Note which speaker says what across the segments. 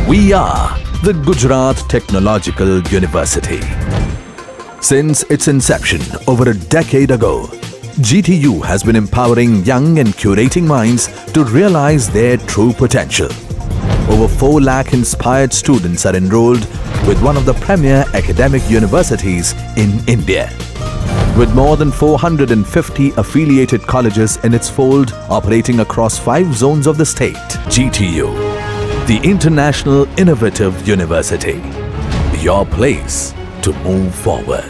Speaker 1: We are the Gujarat Technological University. Since its inception over a decade ago, GTU has been empowering young and curating minds to realize their true potential. Over 4 lakh inspired students are enrolled with one of the premier academic universities in India. With more than 450 affiliated colleges in its fold operating across 5 zones of the state, GTU, the International Innovative University, your place to move forward.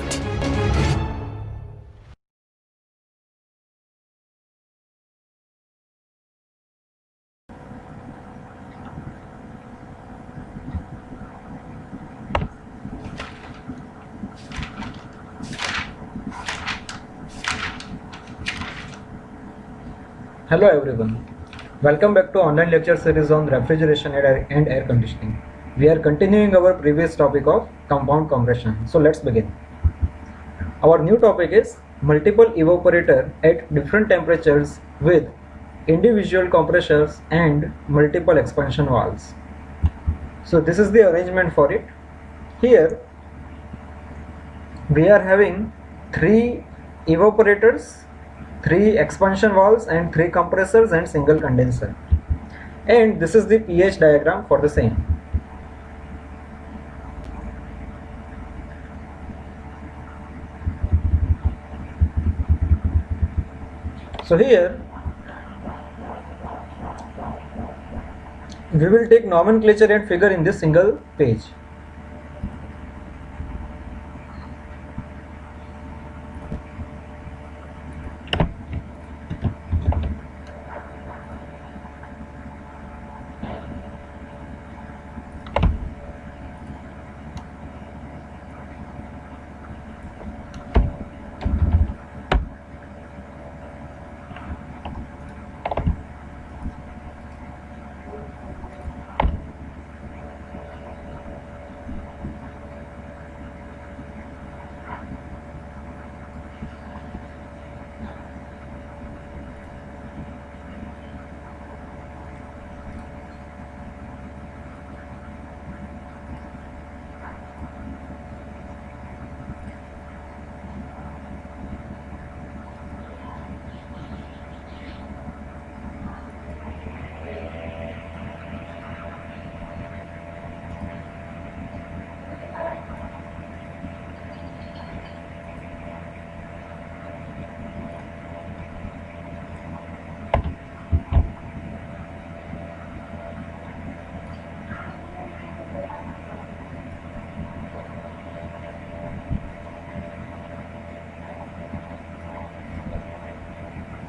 Speaker 2: Hello everyone, welcome back to online lecture series on refrigeration and air conditioning. We are continuing our previous topic of compound compression. So let's begin. Our new topic is multiple evaporator at different temperatures with individual compressors and multiple expansion valves. So this is the arrangement for it. Here we are having 3 evaporators, 3 expansion valves and 3 compressors and single condenser, and this is the pH diagram for the same. So here we will take nomenclature and figure in this single page.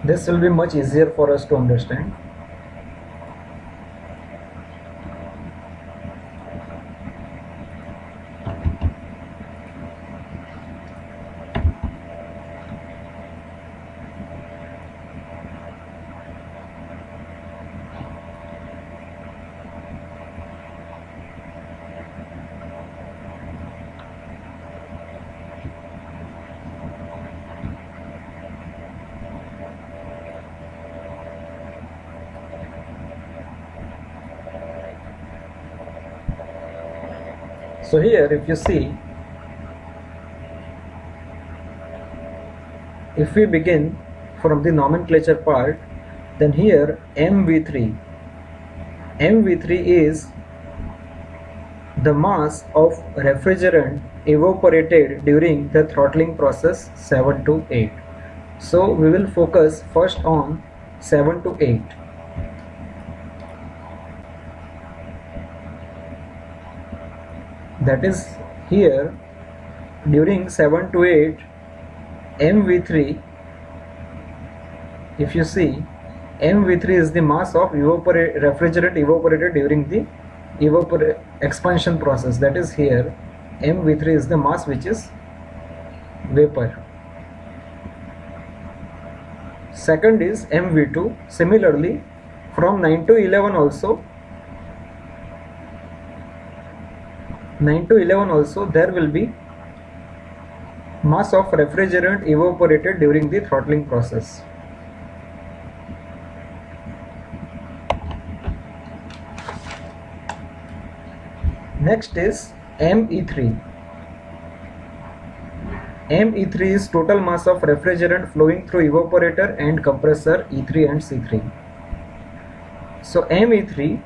Speaker 2: This will be much easier for us to understand. So here if you see, if we begin from the nomenclature part, then here MV3 is the mass of refrigerant evaporated during the throttling process 7 to 8. So we will focus first on 7 to 8. That is here during 7 to 8 MV3, if you see, MV3 is the mass of refrigerant evaporated during the expansion process. That is here MV3 is the mass which is vapor. Second is MV2. Similarly from 9 to 11 also, 9 to 11 also there will be mass of refrigerant evaporated during the throttling process. Next is ME3. ME3 is total mass of refrigerant flowing through evaporator and compressor E3 and C3. So ME3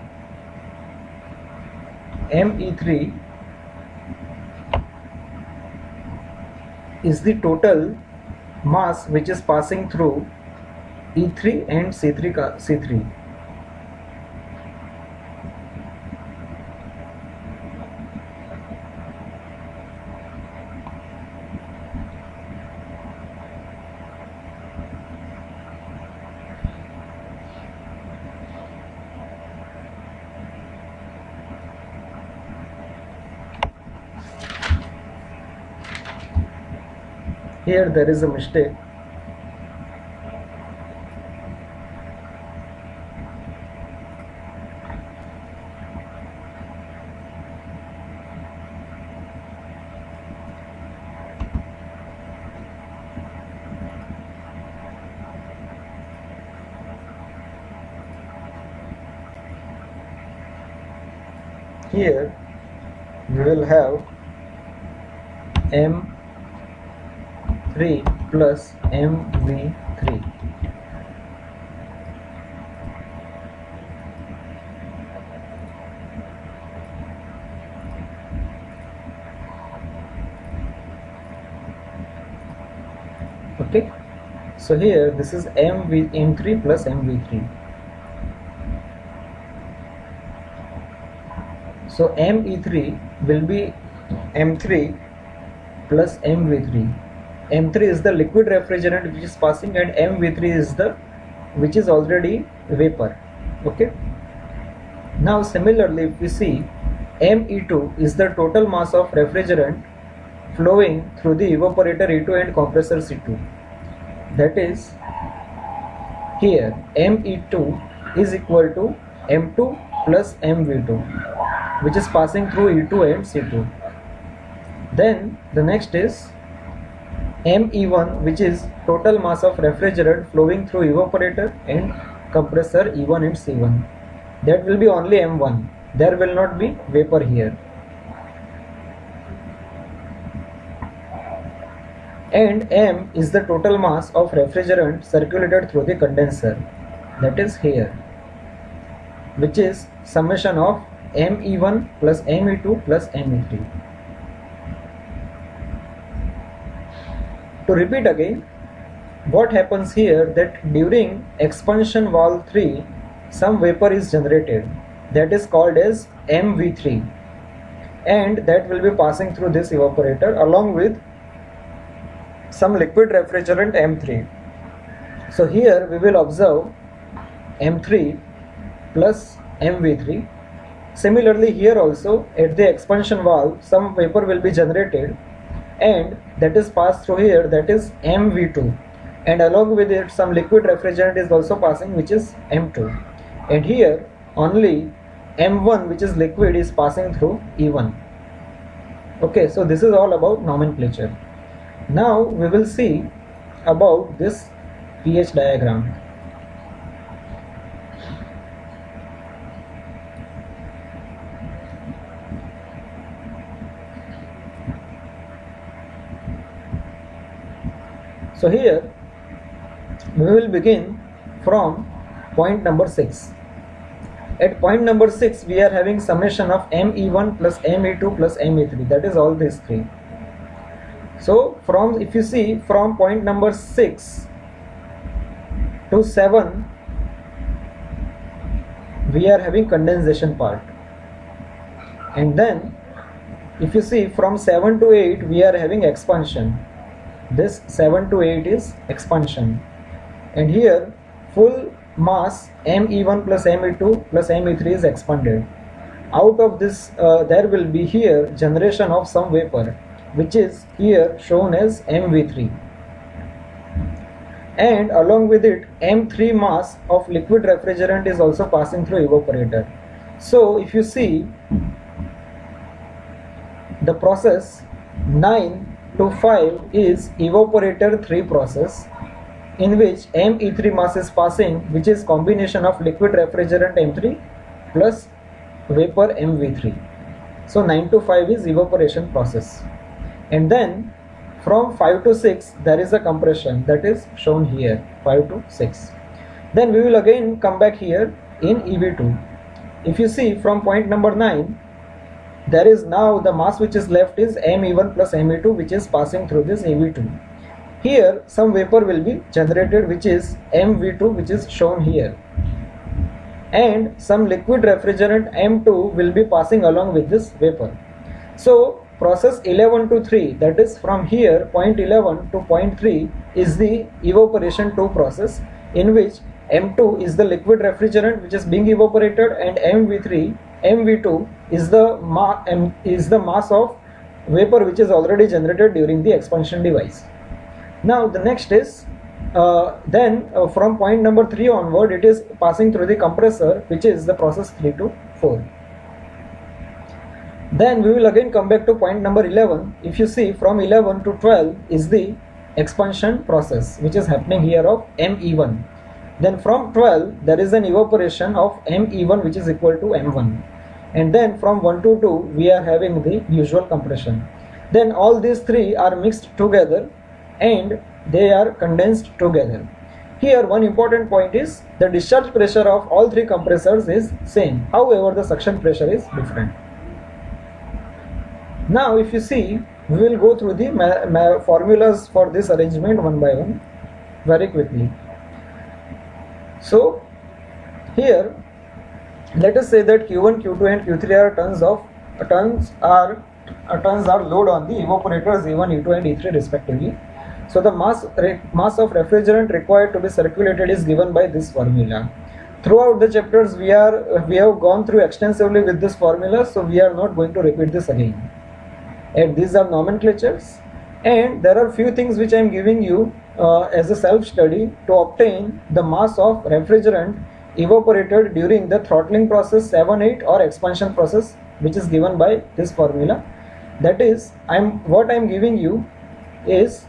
Speaker 2: is the total mass which is passing through E3 and C3. Here there is a mistake. Here we will have M3 plus MV3. Okay, so here this is M3 plus MV3. So ME3 will be M3 plus MV3. M3 is the liquid refrigerant which is passing, and MV3 is the which is already vapor. Okay. Now similarly, if we see, ME2 is the total mass of refrigerant flowing through the evaporator E2 and compressor C2. That is, here ME2 is equal to M2 plus MV2, which is passing through E2 and C2. Then the next is ME1, which is total mass of refrigerant flowing through evaporator and compressor E1 and C1. That will be only M1. There will not be vapor here. And M is the total mass of refrigerant circulated through the condenser. That is here, which is summation of ME1 plus ME2 plus ME3. To repeat again, what happens here, that during expansion valve 3 some vapor is generated, that is called as MV3, and that will be passing through this evaporator along with some liquid refrigerant M3. So here we will observe M3 plus MV3. Similarly, here also at the expansion valve some vapor will be generated, and that is passed through here, that is MV2, and along with it some liquid refrigerant is also passing, which is M2, and here only M1, which is liquid, is passing through E1. Okay, so this is all about nomenclature. Now we will see about this pH diagram. So here we will begin from point number 6. At point number 6 we are having summation of ME1 plus ME2 plus ME3, that is all these three. So from, if you see, from point number 6 to 7 we are having condensation part, and then if you see from 7 to 8 we are having expansion. This 7 to 8 is expansion, and here full mass ME1 plus ME2 plus ME3 is expanded. Out of this there will be here generation of some vapor, which is here shown as MV3, and along with it M3 mass of liquid refrigerant is also passing through evaporator. So if you see the process 9 to 5 is evaporator 3 process, in which ME3 mass is passing, which is combination of liquid refrigerant M3 plus vapor MV3. So 9 to 5 is evaporation process. And then from 5 to 6 there is a compression, that is shown here, 5 to 6. Then we will again come back here in EV2. If you see from point number 9, there is now the mass which is left is ME1 plus ME2, which is passing through this EV2. Here some vapor will be generated, which is MV2, which is shown here, and some liquid refrigerant M2 will be passing along with this vapor. So process 11 to 3, that is from here point 11 to point 3, is the evaporation 2 process, in which M2 is the liquid refrigerant which is being evaporated, and MV2 is the mass of vapor which is already generated during the expansion device. Now the next is from point number 3 onward, it is passing through the compressor, which is the process 3 to 4. Then we will again come back to point number 11. If you see from 11 to 12 is the expansion process which is happening here of ME1. Then from 12 there is an evaporation of ME1 which is equal to M1. And then from 1 to 2 we are having the usual compression. Then all these three are mixed together and they are condensed together. Here one important point is the discharge pressure of all three compressors is same, however the suction pressure is different. Now if you see, we will go through the formulas for this arrangement one by one very quickly. So here let us say that Q1, Q2 and Q3 are tons are load on the evaporators E1, E2 and E3 respectively. So the mass of refrigerant required to be circulated is given by this formula. Throughout the chapters we have gone through extensively with this formula, so we are not going to repeat this again. And these are nomenclatures, and there are few things which I am giving you as a self study to obtain the mass of refrigerant evaporated during the throttling process 7-8 or expansion process, which is given by this formula. That is, what I am giving you is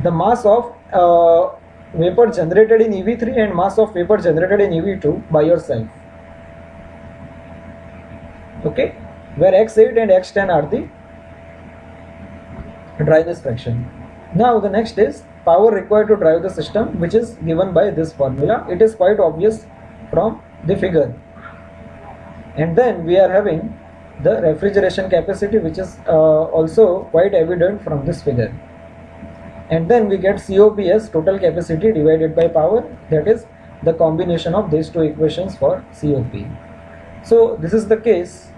Speaker 2: the mass of vapor generated in EV3 and mass of vapor generated in EV2 by yourself. Okay, where X8 and X10 are the dryness fraction. Now the next is power required to drive the system, which is given by this formula. It is quite obvious from the figure. And then we are having the refrigeration capacity, which is also quite evident from this figure. And then we get COP as total capacity divided by power, that is the combination of these two equations for COP. So this is the case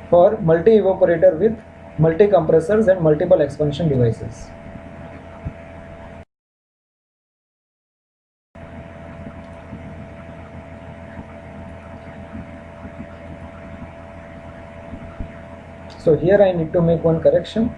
Speaker 2: for multi-evaporator with multi-compressors and multiple expansion devices. So here I need to make one correction.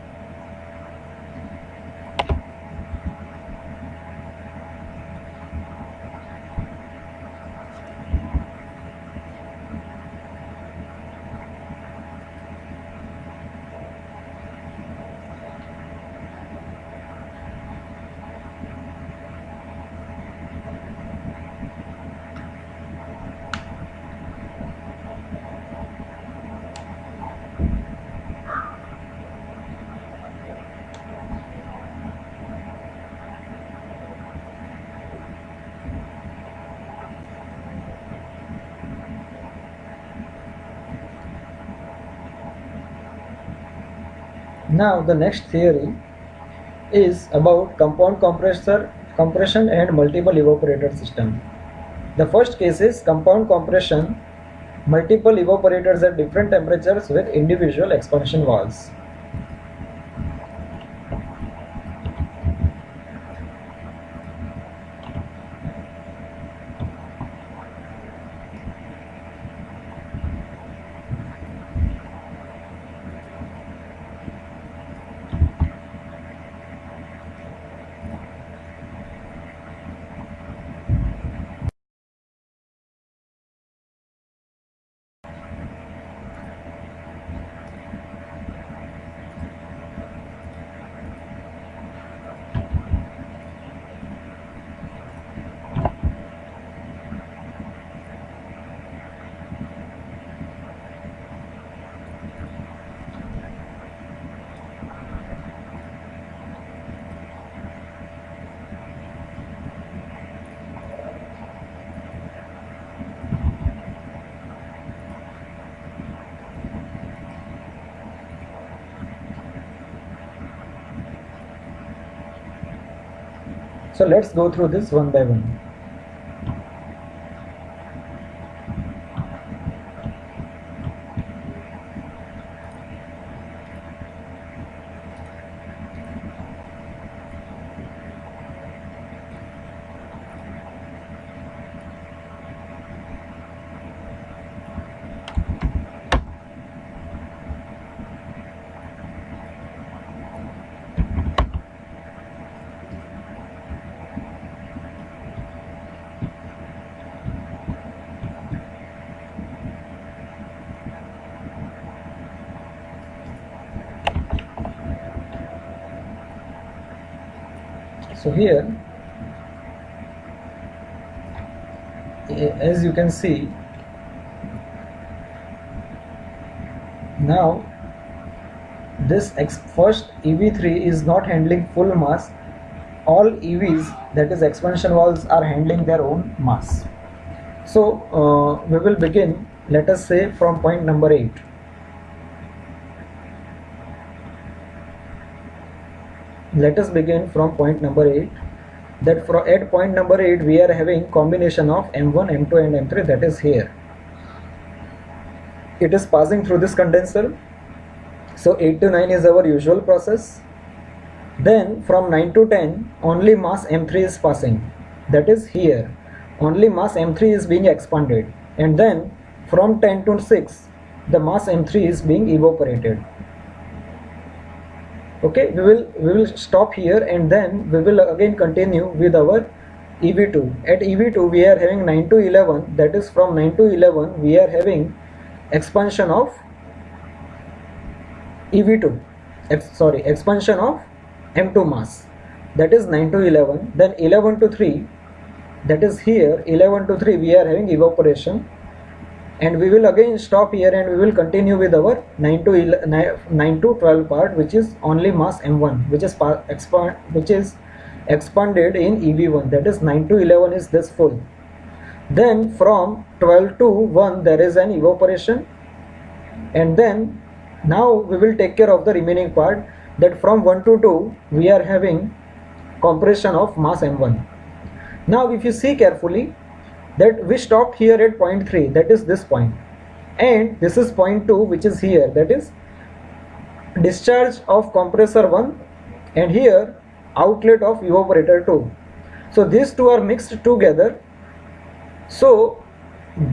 Speaker 2: Now the next theory is about compound compression and multiple evaporator system. The first case is compound compression, multiple evaporators at different temperatures with individual expansion valves. So let's go through this one by one. So here, as you can see, now this first EV3 is not handling full mass. All EVs, that is expansion valves, are handling their own mass. So we will begin, let us say, from point number 8. Let us begin from point number 8, that at point number 8 we are having combination of M1, M2 and M3, that is here. It is passing through this condenser. So 8 to 9 is our usual process. Then from 9 to 10 only mass M3 is passing, that is here. Only mass M3 is being expanded, and then from 10 to 6 the mass M3 is being evaporated. Okay, we will stop here, and then we will again continue with our EV2. At EV2 we are having 9 to 11, that is from 9 to 11 we are having expansion of EV2, expansion of M2 mass, that is 9 to 11. Then 11 to 3, that is here, 11 to 3 we are having evaporation, and we will again stop here and we will continue with our 9 to 12 part, which is only mass M1, which is expanded in EV1, that is 9 to 11 is this full. Then from 12 to 1 there is an evaporation, and then now we will take care of the remaining part, that from 1 to 2 we are having compression of mass M1. Now if you see carefully, that we stopped here at point 3, that is this point, and this is point 2, which is here, that is discharge of compressor 1, and here outlet of evaporator 2. So these two are mixed together. So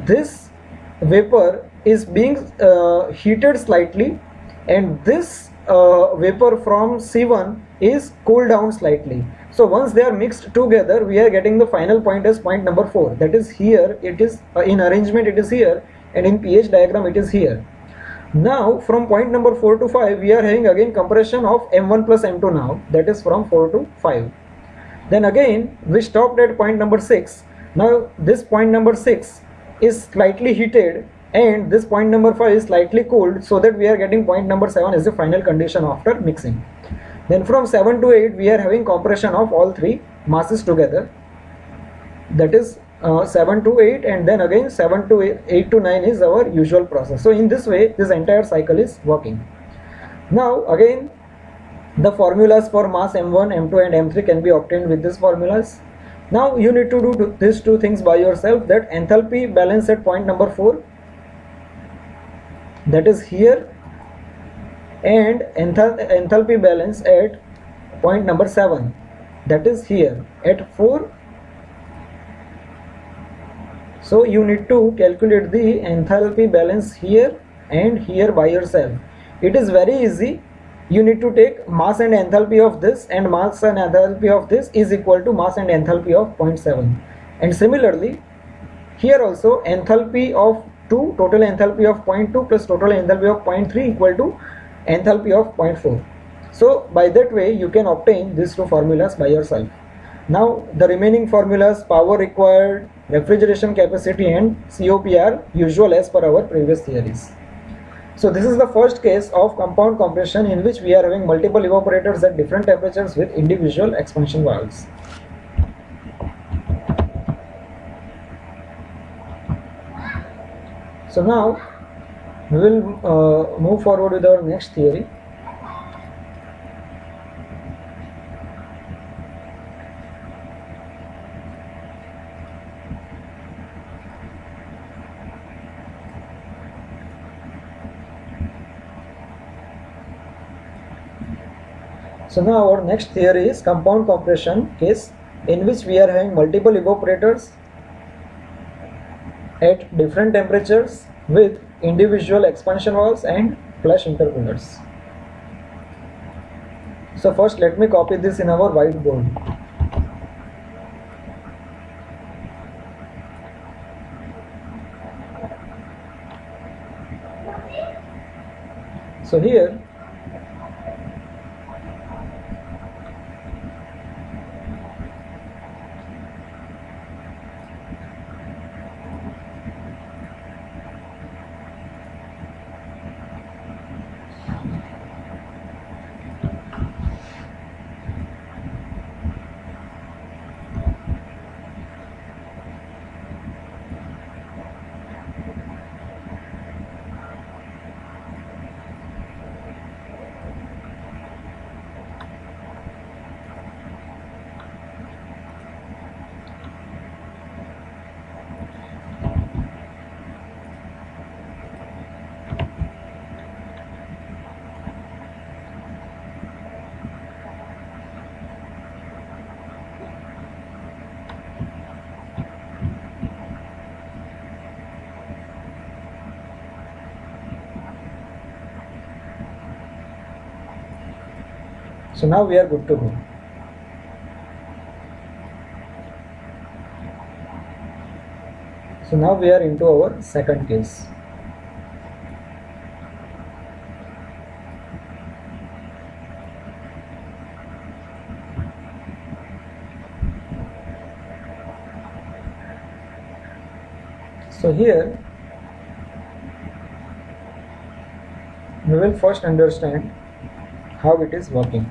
Speaker 2: this vapor is being heated slightly, and this vapor from C1 is cooled down slightly. So once they are mixed together, we are getting the final point as point number 4, that is here. It is in arrangement, it is here, and in pH diagram it is here. Now from point number 4 to 5 we are having again compression of M1 plus M2 now, that is from 4 to 5. Then again we stopped at point number 6. Now this point number 6 is slightly heated, and this point number 5 is slightly cooled, so that we are getting point number 7 as the final condition after mixing. Then from 7 to 8 we are having compression of all three masses together, that is 7 to 8, and then again 7 to 8 to 9 is our usual process. So in this way this entire cycle is working. Now again the formulas for mass M1, M2 and M3 can be obtained with these formulas. Now you need to do these two things by yourself, that enthalpy balance at point number 4, that is here, and enthalpy balance at point number 7, that is here at 4. So you need to calculate the enthalpy balance here and here by yourself. It is very easy. You need to take mass and enthalpy of this, and mass and enthalpy of this is equal to mass and enthalpy of 0.7. And similarly here also, enthalpy of 2, total enthalpy of 0.2 plus total enthalpy of 0.3 equal to enthalpy of 0.4. So by that way you can obtain these two formulas by yourself. Now the remaining formulas, power required, refrigeration capacity and COP are usual as per our previous theories. So this is the first case of compound compression, in which we are having multiple evaporators at different temperatures with individual expansion valves. So now we will move forward with our next theory. So now our next theory is compound compression case, in which we are having multiple evaporators at different temperatures with individual expansion valves and flash intercoolers. So first let me copy this in our whiteboard. So here now we are good to go. So now we are into our second case. So here we will first understand how it is working.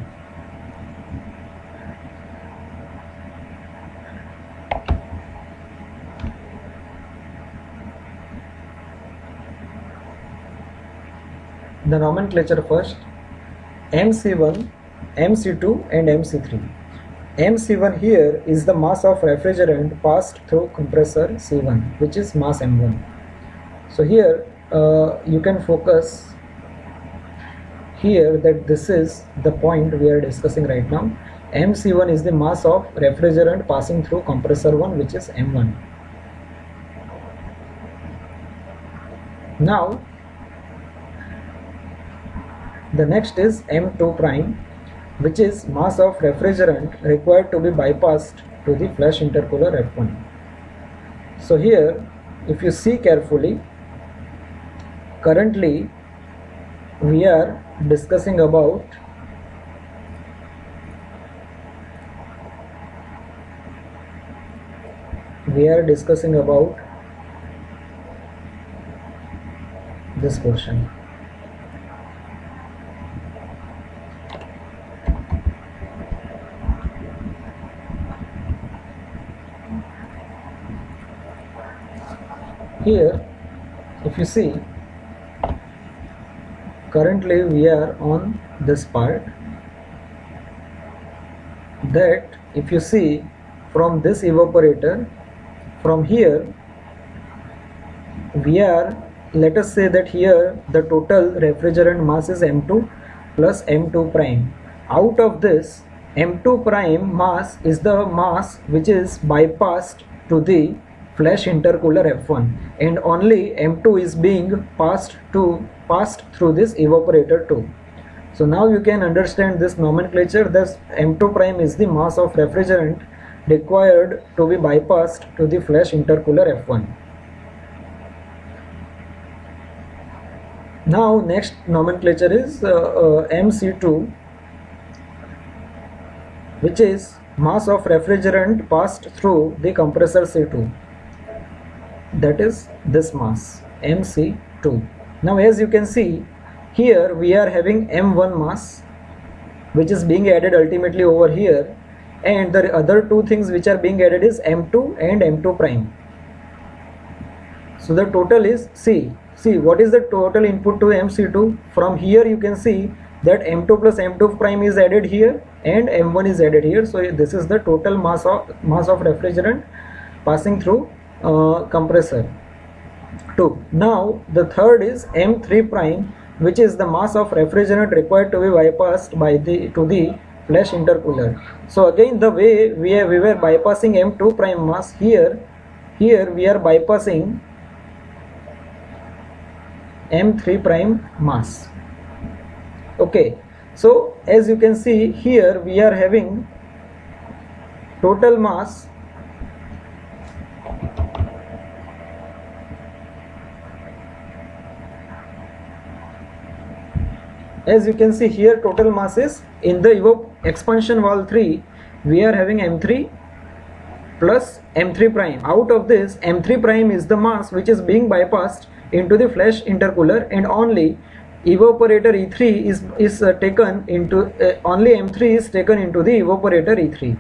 Speaker 2: The nomenclature first: MC1, MC2 and MC3. MC1 here is the mass of refrigerant passed through compressor C1, which is mass M1. So here you can focus here that this is the point we are discussing right now. MC1 is the mass of refrigerant passing through compressor 1, which is M1. Now the next is M2 prime, which is mass of refrigerant required to be bypassed to the flash intercooler F1. So here if you see carefully, currently we are discussing about this portion. Here if you see, currently we are on this part, that if you see from this evaporator, from here we are, let us say that here the total refrigerant mass is M2 plus M2 prime. Out of this, M2 prime mass is the mass which is bypassed to the flash intercooler F1, and only M2 is being passed through this evaporator too. So now you can understand this nomenclature. Thus M2 prime is the mass of refrigerant required to be bypassed to the flash intercooler F1. Now next nomenclature is MC2, which is mass of refrigerant passed through the compressor C2, that is this mass MC2. Now as you can see, here we are having M1 mass which is being added ultimately over here, and the other two things which are being added is M2 and M2 prime. So the total is, see what is the total input to MC2. From here you can see that M2 plus M2 prime is added here and M1 is added here. So this is the total mass of refrigerant passing through compressor 2. Now the third is M3 prime, which is the mass of refrigerant required to be bypassed to the flash intercooler. So again, the way we were bypassing M2 prime mass, here we are bypassing M3 prime mass. Okay, so as you can see here, we are having total mass as you can see here, total mass is in the expansion wall 3, we are having M3 plus M3 prime. Out of this, M3 prime is the mass which is being bypassed into the flash intercooler, and only evaporator E3 is taken into only M3 is taken into the evaporator E3.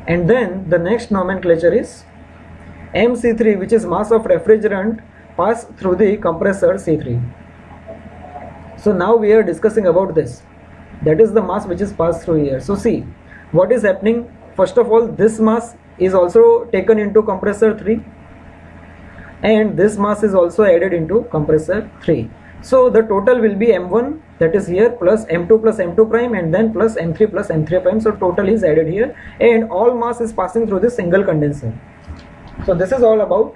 Speaker 2: And then the next nomenclature is MC3, which is mass of refrigerant passed through the compressor C3. So now we are discussing about this, that is the mass which is passed through here. So see what is happening. First of all, this mass is also taken into compressor 3, and this mass is also added into compressor 3. So the total will be M1, that is here, plus M2 prime, and then plus M3 prime. So total is added here, and all mass is passing through this single condenser. So this is all about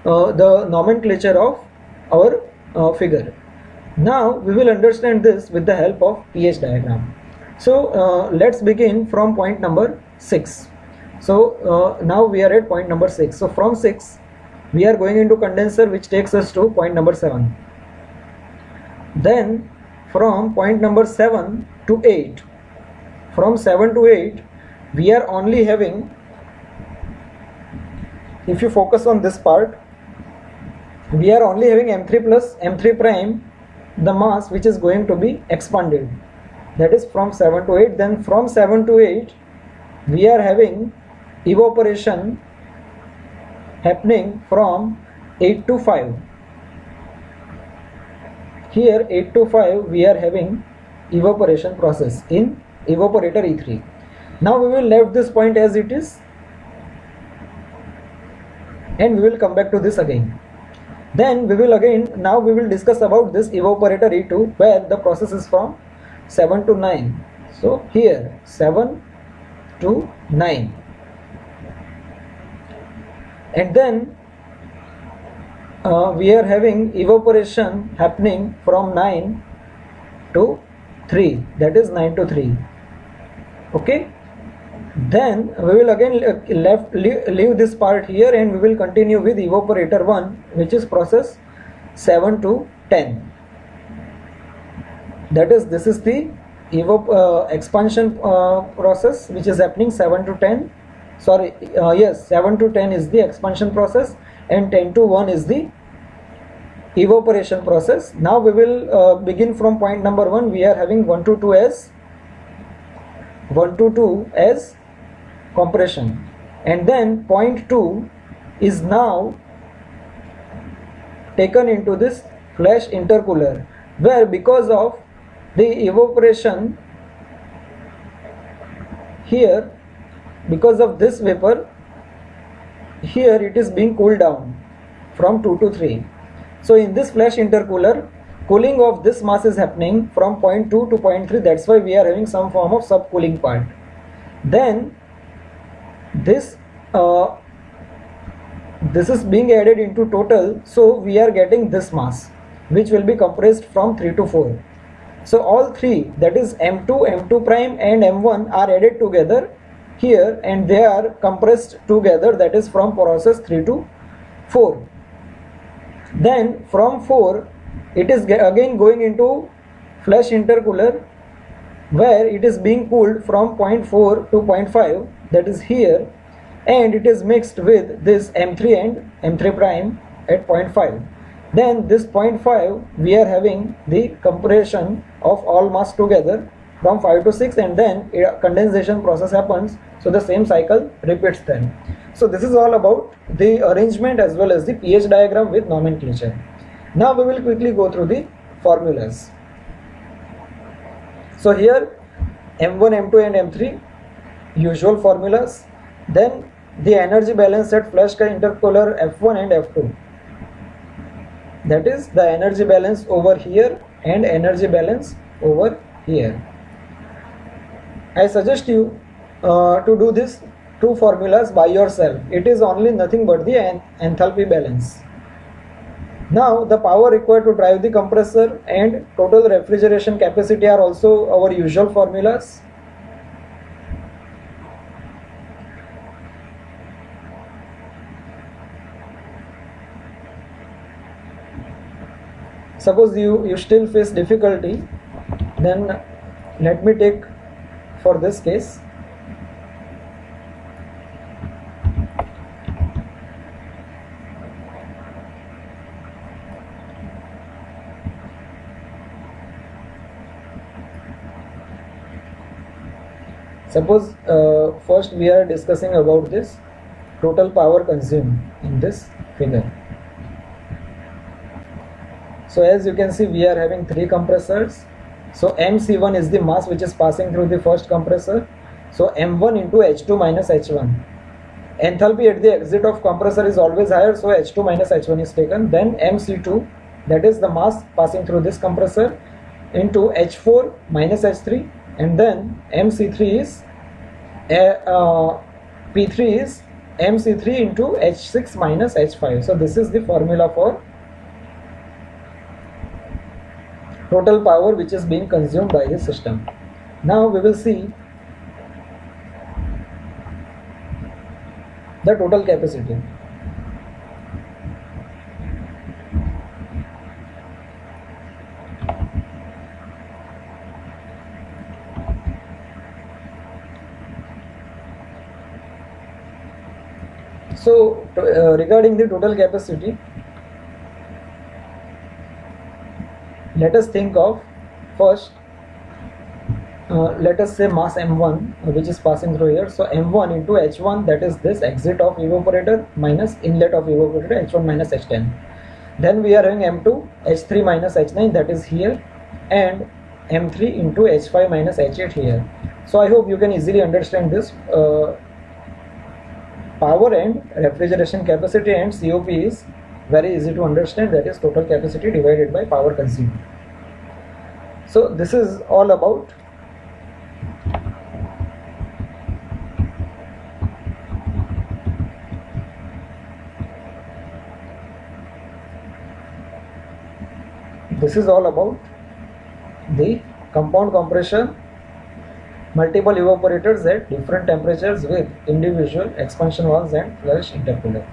Speaker 2: the nomenclature of our figure. Now we will understand this with the help of pH diagram. So let's begin from point number 6. So now we are at point number 6. So from 6 we are going into condenser, which takes us to point number 7. Then from point number 7 to 8, from 7 to 8 we are only having, if you focus on this part, we are only having M3 plus M3 prime, the mass which is going to be expanded, that is from 7 to 8. Then from 7 to 8 we are having evaporation happening from 8 to 5. Here 8 to 5 we are having evaporation process in evaporator E3. Now we will leave this point as it is, and we will come back to this again. Then we will now we will discuss about this evaporator E2, where the process is from 7 to 9. So here 7 to 9, and then we are having evaporation happening from 9 to 3, that is 9 to 3. Okay, then we will again leave this part here, and we will continue with evaporator 1, which is process 7 to 10. That is, this is the expansion process which is happening 7 to 10. Sorry, yes, 7 to 10 is the expansion process, and 10 to 1 is the evaporation process. Now we will begin from point number 1. We are having 1 to 2 as compression, and then point 2 is now taken into this flash intercooler, where because of the evaporation here, because of this vapor here, it is being cooled down from 2 to 3. So in this flash intercooler, cooling of this mass is happening from point 2 to point 3. That's why we are having some form of subcooling part. Then this is being added into total, so we are getting this mass which will be compressed from 3 to 4. So all three, that is M2, M2 prime and M1, are added together here, and they are compressed together, that is from process 3 to 4. Then from 4 it is again going into flash intercooler, where it is being cooled from 0.4 to 0.5, that is here, and it is mixed with this M3 and M3 prime at 0.5. Then this 0.5 we are having the compression of all mass together from 5 to 6, and then a condensation process happens. So the same cycle repeats then. So this is all about the arrangement as well as the pH diagram with nomenclature. Now we will quickly go through the formulas. So here M1, M2 and M3, usual formulas. Then the energy balance at flash intercooler F1 and F2, that is the energy balance over here and energy balance over here. I suggest you to do this two formulas by yourself. It is only nothing but the enthalpy balance. Now the power required to drive the compressor and total refrigeration capacity are also our usual formulas. Suppose you still face difficulty, then let me take for this case. Suppose first we are discussing about this total power consumed in this figure. So as you can see, we are having three compressors. So mc1 is the mass which is passing through the first compressor. So m1 into h2 minus h1. Enthalpy at the exit of compressor is always higher, so h2 minus h1 is taken. Then mc2, that is the mass passing through this compressor, into h4 minus h3, and then mc3 is p3 is mc3 into h6 minus h5. So this is the formula for total power which is being consumed by the system. Now we will see the total capacity. So regarding the total capacity, let us think of first, let us say mass m1 which is passing through here. So m1 into h1, that is this exit of evaporator minus inlet of evaporator, h1 minus h10. Then we are having m2 h3 minus h9, that is here, and m3 into h5 minus h8 here. So I hope you can easily understand this. Power and refrigeration capacity and COP is very easy to understand, that is total capacity divided by power consumed. So this is all about the compound compression, multiple evaporators at different temperatures with individual expansion valves and flush intercooler.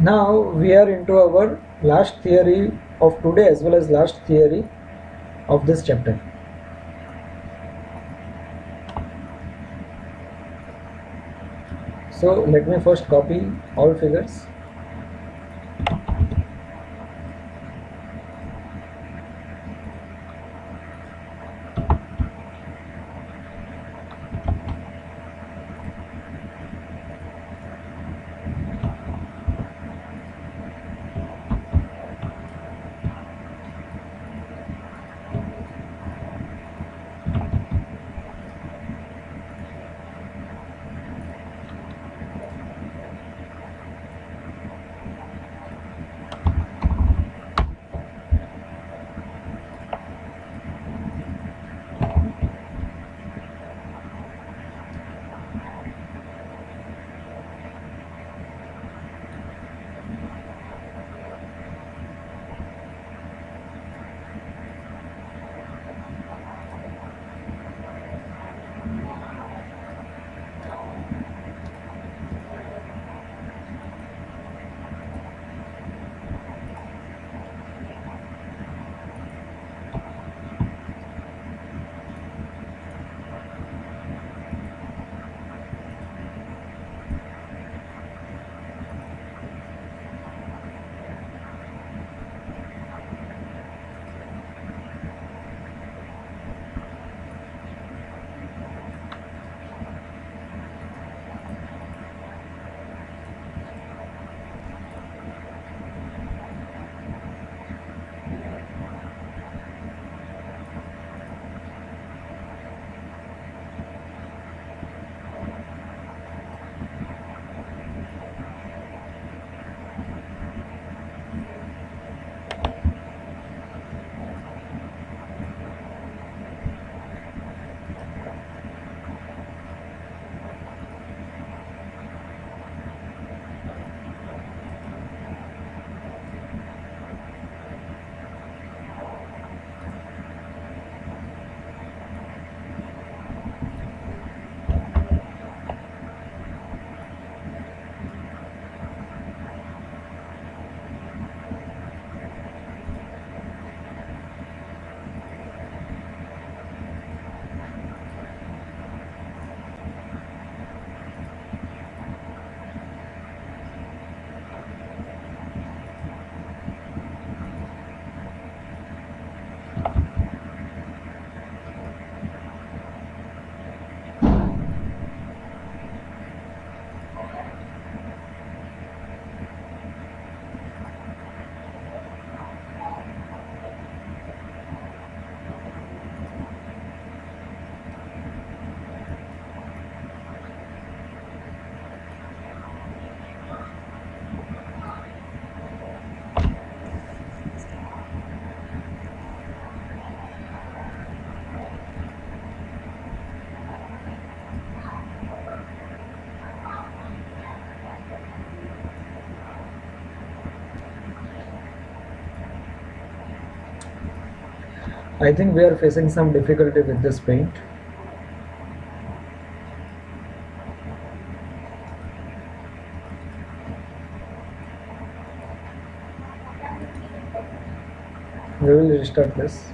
Speaker 2: Now we are into our last theory of today as well as last theory of this chapter. So let me first copy all figures. I think we are facing some difficulty with this paint. We will restart this.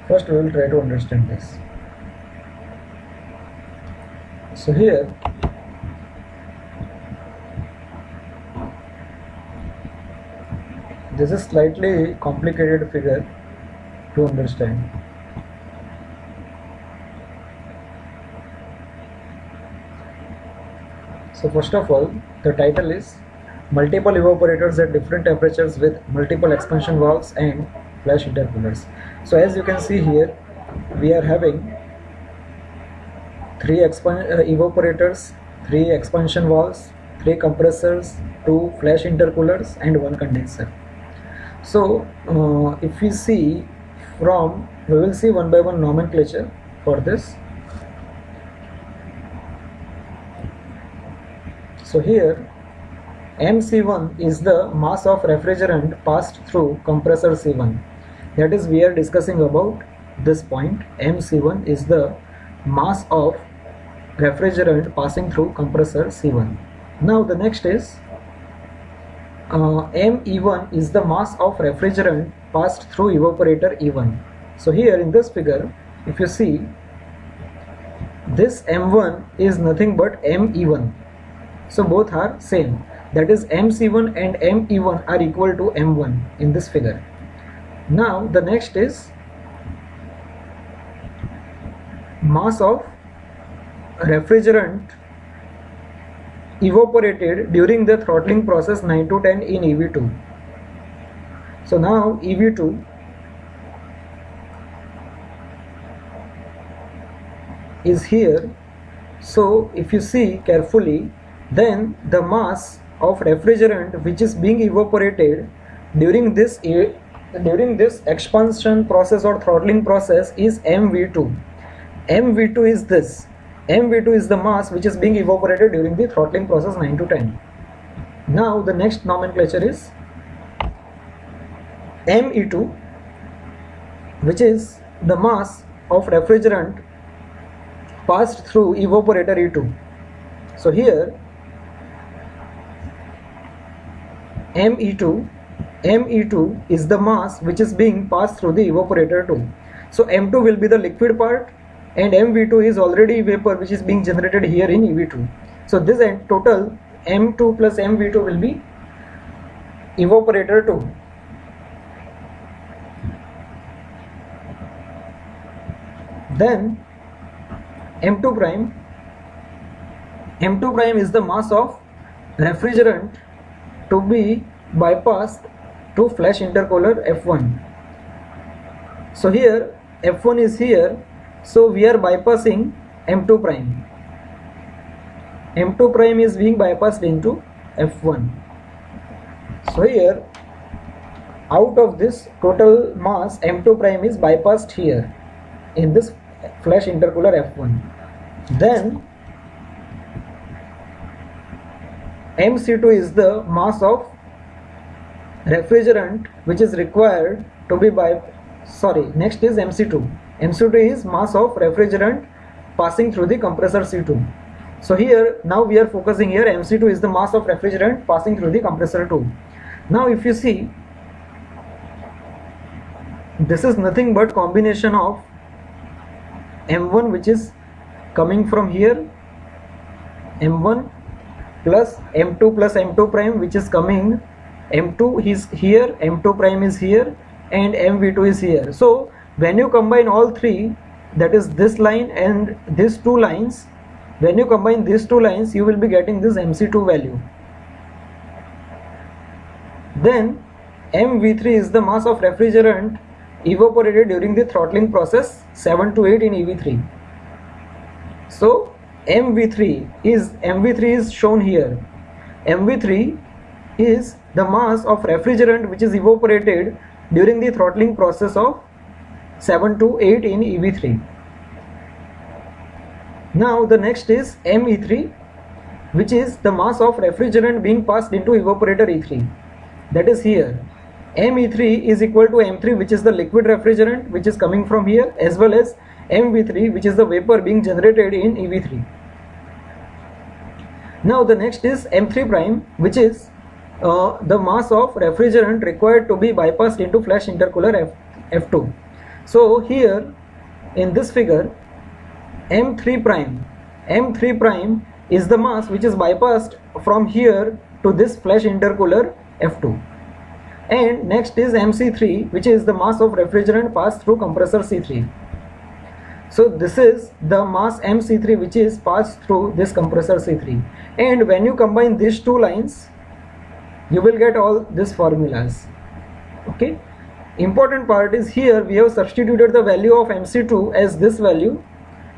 Speaker 2: First we will try to understand this. So here this is slightly complicated figure to understand. So first of all, the title is multiple evaporators at different temperatures with multiple expansion valves and flash intercoolers. So as you can see here, we are having three evaporators, three expansion valves, three compressors, two flash intercoolers and one condenser. So if we see from, we will see one by one nomenclature for this. So here MC1 is the mass of refrigerant passed through compressor C1. That is, we are discussing about this point. MC1 is the mass of refrigerant passing through compressor C1. Now the next is ME1 is the mass of refrigerant passed through evaporator E1. So here in this figure, if you see, this M1 is nothing but ME1. So both are same. That is, MC1 and ME1 are equal to M1 in this figure. Now the next is mass of refrigerant evaporated during the throttling process 9 to 10 in EV2. So now EV2 is here. So if you see carefully, then the mass of refrigerant which is being evaporated during this expansion process or throttling process is MV2. MV2 is this. MV2 is the mass which is being evaporated during the throttling process 9 to 10. Now the next nomenclature is ME2, which is the mass of refrigerant passed through evaporator E2. So here ME2 is the mass which is being passed through the evaporator 2. So M2 will be the liquid part and MV2 is already vapor which is being generated here in EV2. So this total M2 plus MV2 will be evaporator 2. Then M2 prime is the mass of refrigerant to be bypassed to flash intercooler F1. So here F1 is here, so we are bypassing M2 prime. M2 prime is being bypassed into F1. So here out of this total mass, M2 prime is bypassed here in this flash intercooler F1. Then MC2 is the mass of refrigerant which is required to be next is MC2. MC2 is mass of refrigerant passing through the compressor C2. So here now we are focusing here, MC2 is the mass of refrigerant passing through the compressor 2. Now if you see, this is nothing but combination of M1 which is coming from here, M1 plus M2 prime which is coming, M2 is here, M2 prime is here and MV2 is here. So when you combine all three, that is this line and these two lines, when you combine these two lines you will be getting this MC2 value. Then MV3 is the mass of refrigerant evaporated during the throttling process 7 to 8 in EV3. So MV3 is shown here. MV3 is the mass of refrigerant which is evaporated during the throttling process of 7 to 8 in EV3. Now the next is ME3, which is the mass of refrigerant being passed into evaporator E3. That is here. ME3 is equal to M3, which is the liquid refrigerant which is coming from here, as well as MV3, which is the vapor being generated in EV3. Now the next is M3 prime, which is the mass of refrigerant required to be bypassed into flash intercooler F2. So here in this figure, M3 prime is the mass which is bypassed from here to this flash intercooler F2. And next is MC3, which is the mass of refrigerant passed through compressor C3. So this is the mass MC3 which is passed through this compressor C3. And when you combine these two lines, you will get all these formulas. Okay. Important part is here we have substituted the value of MC2 as this value,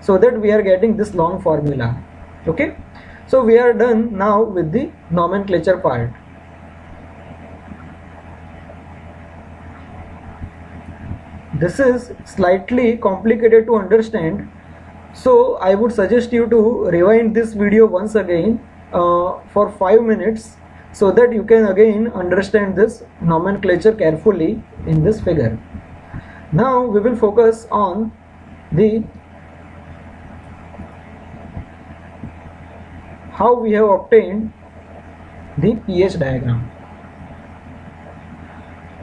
Speaker 2: so that we are getting this long formula. Okay. So we are done now with the nomenclature part. This is slightly complicated to understand, so I would suggest you to rewind this video once again for 5 minutes, so that you can again understand this nomenclature carefully in this figure. Now we will focus on the how we have obtained the pH diagram.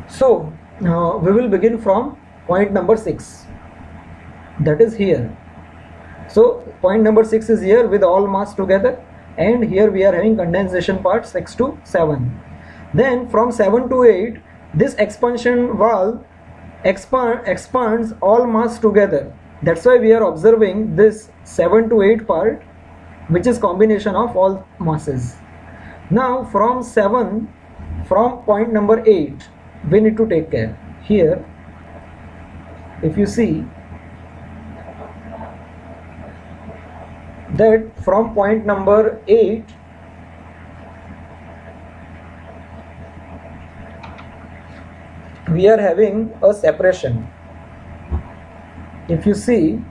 Speaker 2: So we will begin from point number 6, that is here. So point number 6 is here with all mass together, and here we are having condensation part 6 to 7. Then from 7 to 8, this expansion valve expands all mass together. That's why we are observing this 7 to 8 part, which is combination of all masses. Now from point number 8, we need to take care. Here if you see that from point number 8 we are having a separation. If you see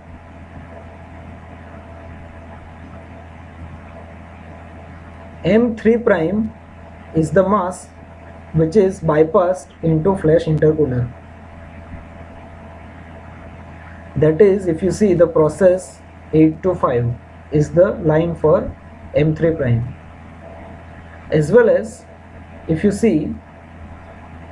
Speaker 2: M3 prime is the mass which is bypassed into flash intercooler. That is, if you see the process 8 to 5 is the line for M3 prime, as well as if you see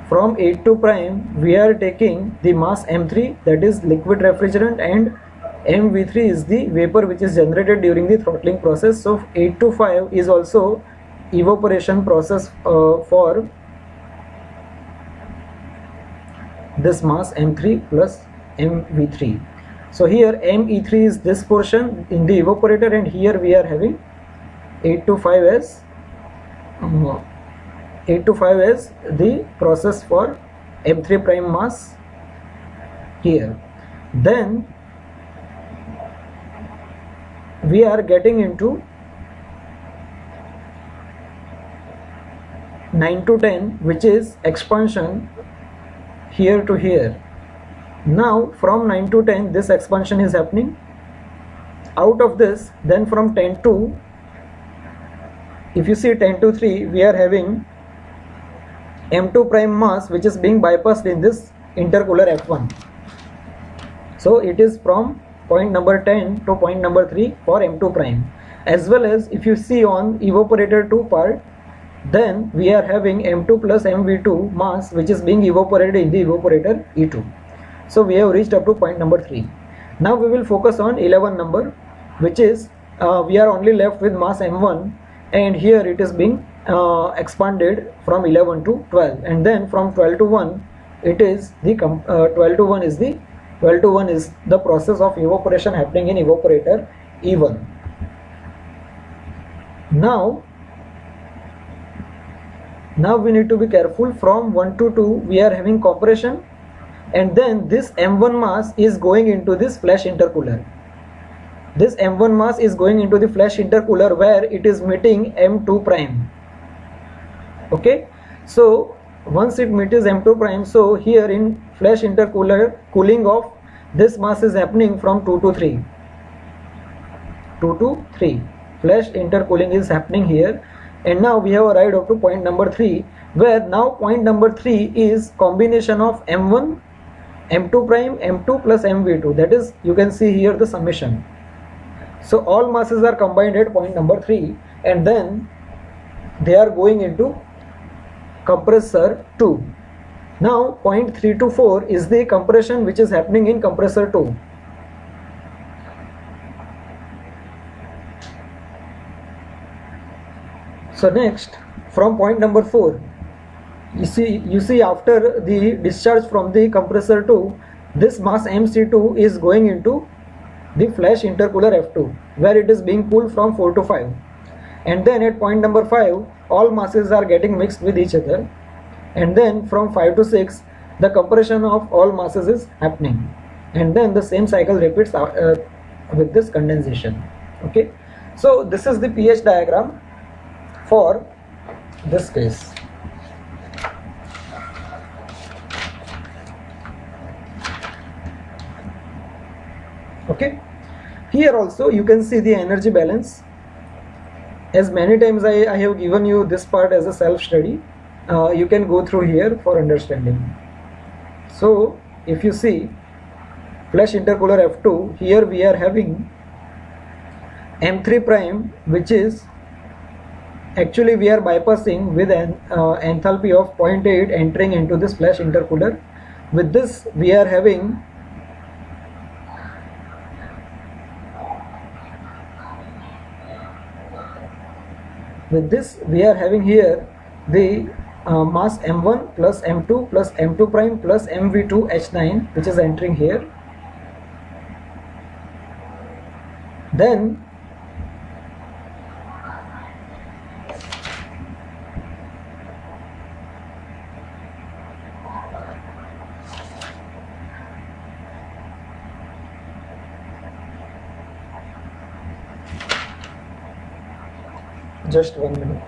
Speaker 2: from 8 to prime we are taking the mass M3, that is liquid refrigerant, and MV3 is the vapor which is generated during the throttling process. So 8 to 5 is also evaporation process for this mass M3 plus MV3. So here ME3 is this portion in the evaporator, and here we are having 8 to 5 as 8 to 5 as the process for M3 prime mass here. Then we are getting into 9 to 10, which is expansion here to here. Now from 9 to 10 this expansion is happening. Out of this, then from 10 to, if you see 10 to 3, we are having M2 prime mass which is being bypassed in this intercooler F1. So it is from point number 10 to point number 3 for M2 prime. As well as if you see on evaporator 2 part, then we are having M2 plus MV2 mass which is being evaporated in the evaporator E2. So we have reached up to point number 3. Now we will focus on 11 number, which is we are only left with mass M1, and here it is being expanded from 11 to 12, and then from 12 to 1 it is the 12 to 1 is the process of evaporation happening in evaporator E1. Now we need to be careful. From 1 to 2 we are having compression, and then this M1 mass is going into this flash intercooler. This M1 mass is going into the flash intercooler where it is meeting M2 prime. Okay, so once it meets M2 prime, so here in flash intercooler cooling off, this mass is happening from 2 to 3. 2 to 3 flash intercooling is happening here, and now we have arrived up to point number 3, where now point number 3 is combination of M1, M2 prime, M2 plus MV2, that is, you can see here the summation. So all masses are combined at point number 3, and then they are going into compressor 2. Now point 3 to 4 is the compression which is happening in compressor 2. So next, from point number 4, you see after the discharge from the compressor 2, this mass MC2 is going into the flash intercooler F2, where it is being cooled from 4 to 5, and then at point number 5 all masses are getting mixed with each other, and then from 5 to 6 the compression of all masses is happening, and then the same cycle repeats with this condensation. Okay, so this is the pH diagram for this case. Okay, here also you can see the energy balance. As many times I have given you this part as a self study, you can go through here for understanding. So if you see flash intercooler F2, here we are having M3 prime, which is actually we are bypassing with an enthalpy of 0.8 entering into this flash intercooler. With this we are having here the mass M1 plus M2 plus M2 prime plus MV2 H9, which is entering here. Then Just 1 minute.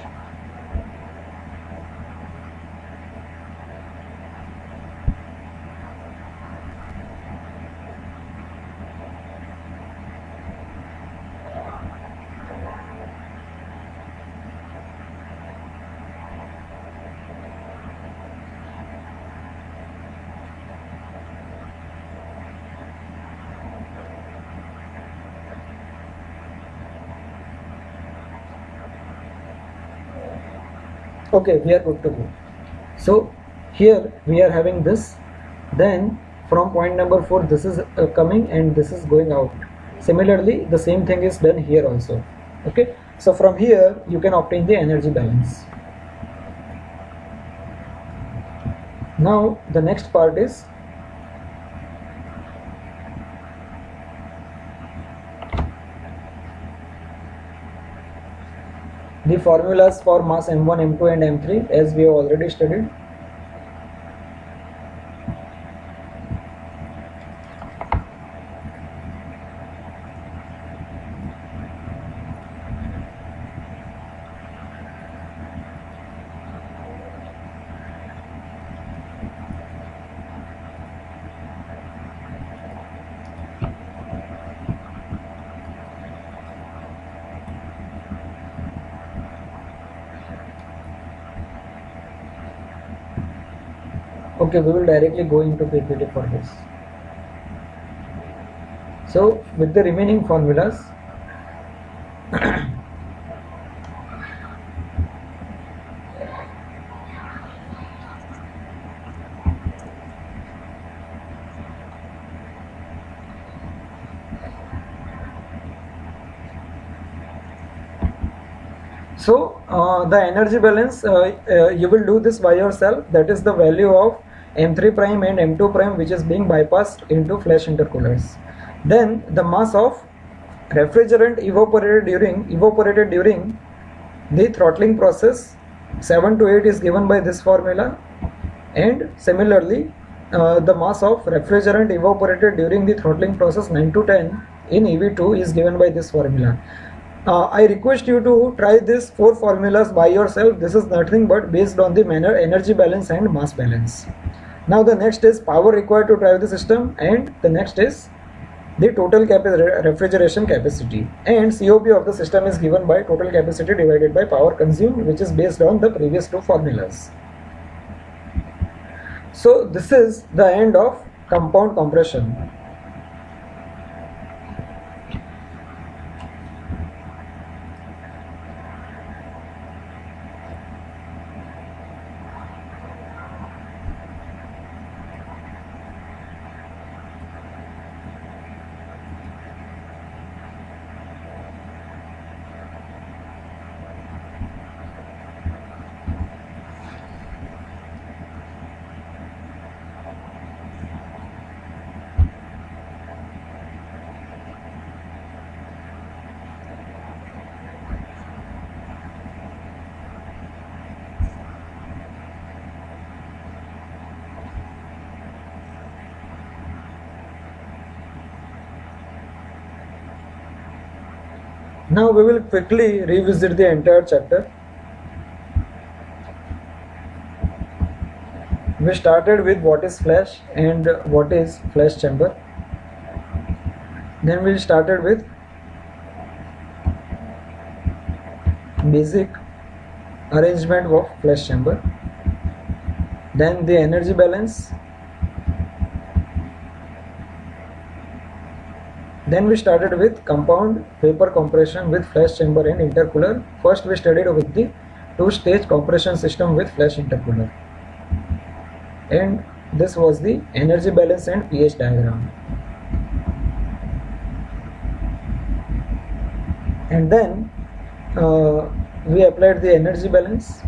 Speaker 2: Okay, we are good to go. So here we are having this, then from point number 4 this is coming and this is going out. Similarly the same thing is done here also. Okay, so from here you can obtain the energy balance. Now the next part is the formulas for mass m1, m2 and m3 as we have already studied. Okay, we will directly go into PPT for this. So with the remaining formulas, so the energy balance, you will do this by yourself. That is the value of m3 prime and m2 prime which is being bypassed into flash intercoolers. Then the mass of refrigerant evaporated during the throttling process 7 to 8 is given by this formula, and similarly the mass of refrigerant evaporated during the throttling process 9 to 10 in EV2 is given by this formula. I request you to try these 4 formulas by yourself. This is nothing but based on the manner energy balance and mass balance. Now the next is power required to drive the system, and the next is the total refrigeration capacity, and COP of the system is given by total capacity divided by power consumed, which is based on the previous 2 formulas. So this is the end of compound compression. Now we will quickly revisit the entire chapter. We started with what is flash and what is flash chamber. Then we started with basic arrangement of flash chamber. Then the energy balance. Then we started with compound vapor compression with flash chamber and intercooler. First we studied with the 2-stage compression system with flash intercooler. And this was the energy balance and pH diagram. And then we applied the energy balance,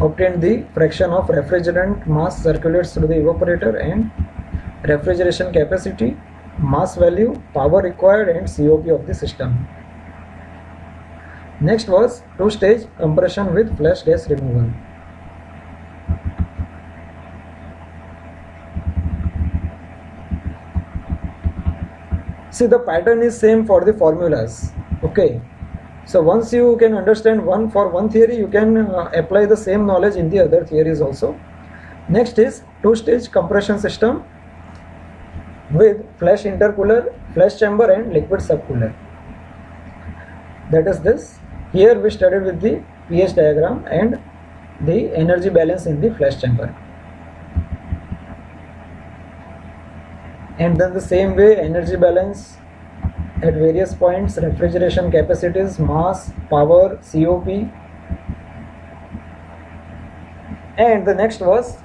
Speaker 2: obtained the fraction of refrigerant mass circulates through the evaporator and refrigeration capacity, mass value, power required and COP of the system. Next was 2-stage compression with flash gas removal. See, the pattern is same for the formulas. Okay, So once you can understand one theory, you can apply the same knowledge in the other theories also. Next is two-stage compression system with flash intercooler, flash chamber and liquid subcooler. That is this. Here we started with the pH diagram and the energy balance in the flash chamber. And then the same way, energy balance at various points, refrigeration capacities, mass, power, COP. And the next was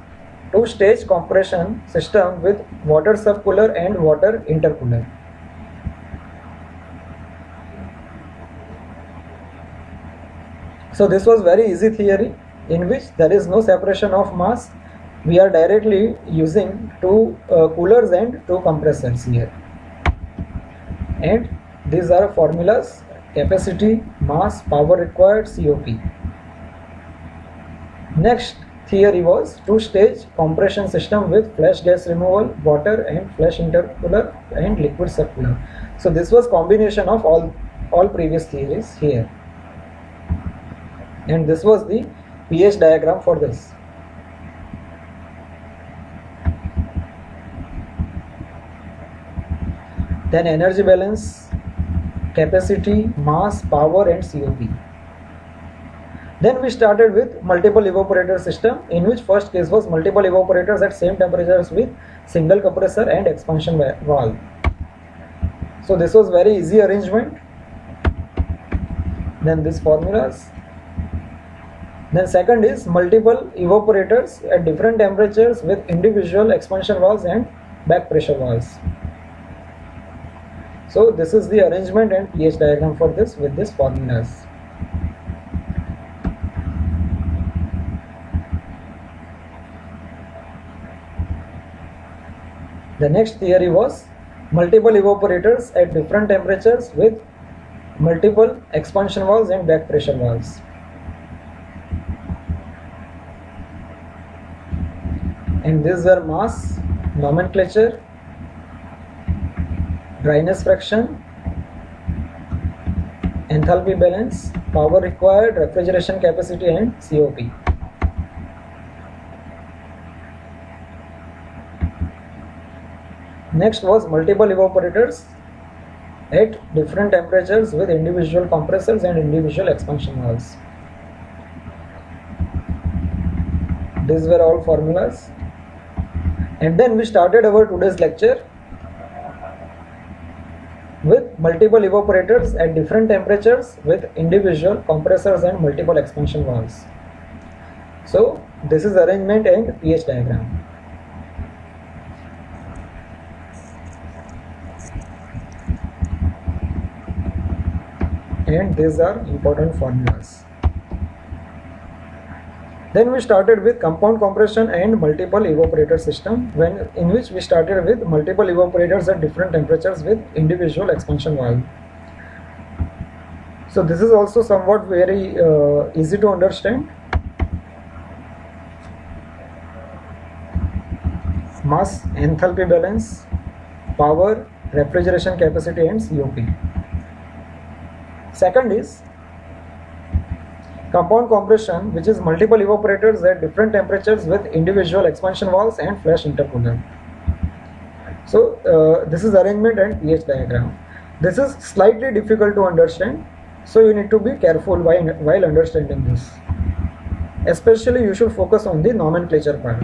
Speaker 2: two-stage compression system with water subcooler and water intercooler. So this was very easy theory in which there is no separation of mass. We are directly using two coolers and two compressors here. And these are formulas: capacity, mass, power required, COP. Next theory was two-stage compression system with flash gas removal, water and flash intercooler and liquid subcooler. So this was combination of all previous theories here. And this was the pH diagram for this. Then energy balance, capacity, mass, power and COP. Then we started with multiple evaporator system, in which first case was multiple evaporators at same temperatures with single compressor and expansion valve. So this was very easy arrangement. Then these formulas. Then second is multiple evaporators at different temperatures with individual expansion valves and back pressure valves. So this is the arrangement and pH diagram for this with these formulas. The next theory was multiple evaporators at different temperatures with multiple expansion valves and back pressure valves. And these are mass, nomenclature, dryness fraction, enthalpy balance, power required, refrigeration capacity and COP. Next was multiple evaporators at different temperatures with individual compressors and individual expansion valves. These were all formulas. And then we started our today's lecture with multiple evaporators at different temperatures with individual compressors and multiple expansion valves. So this is arrangement and pH diagram. And these are important formulas. Then we started with compound compression and multiple evaporator system, in which we started with multiple evaporators at different temperatures with individual expansion valve. So this is also somewhat very easy to understand. Mass, enthalpy balance, power, refrigeration capacity and COP. Second is compound compression, which is multiple evaporators at different temperatures with individual expansion valves and flash intercooler. So this is arrangement and pH diagram. This is slightly difficult to understand, so you need to be careful while understanding this. Especially you should focus on the nomenclature part.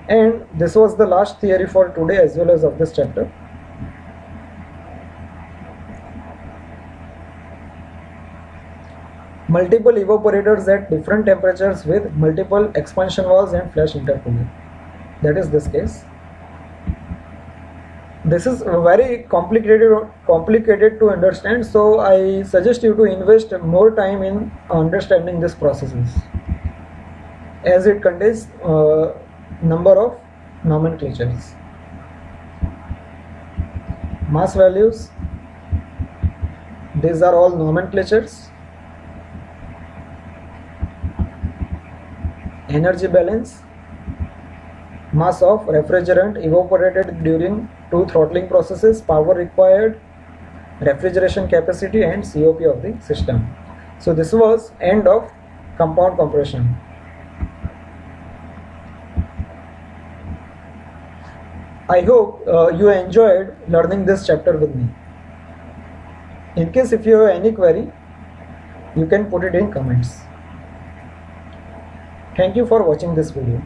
Speaker 2: And this was the last theory for today as well as of this chapter. Multiple evaporators at different temperatures with multiple expansion valves and flash intercooler. That is this case. This is very complicated to understand, so I suggest you to invest more time in understanding these processes, as it contains number of nomenclatures. Mass values, these are all nomenclatures. Energy balance, mass of refrigerant evaporated during two throttling processes, power required, refrigeration capacity and COP of the system. So this was end of compound compression. I hope you enjoyed learning this chapter with me. In case if you have any query, you can put it in comments. Thank you for watching this video.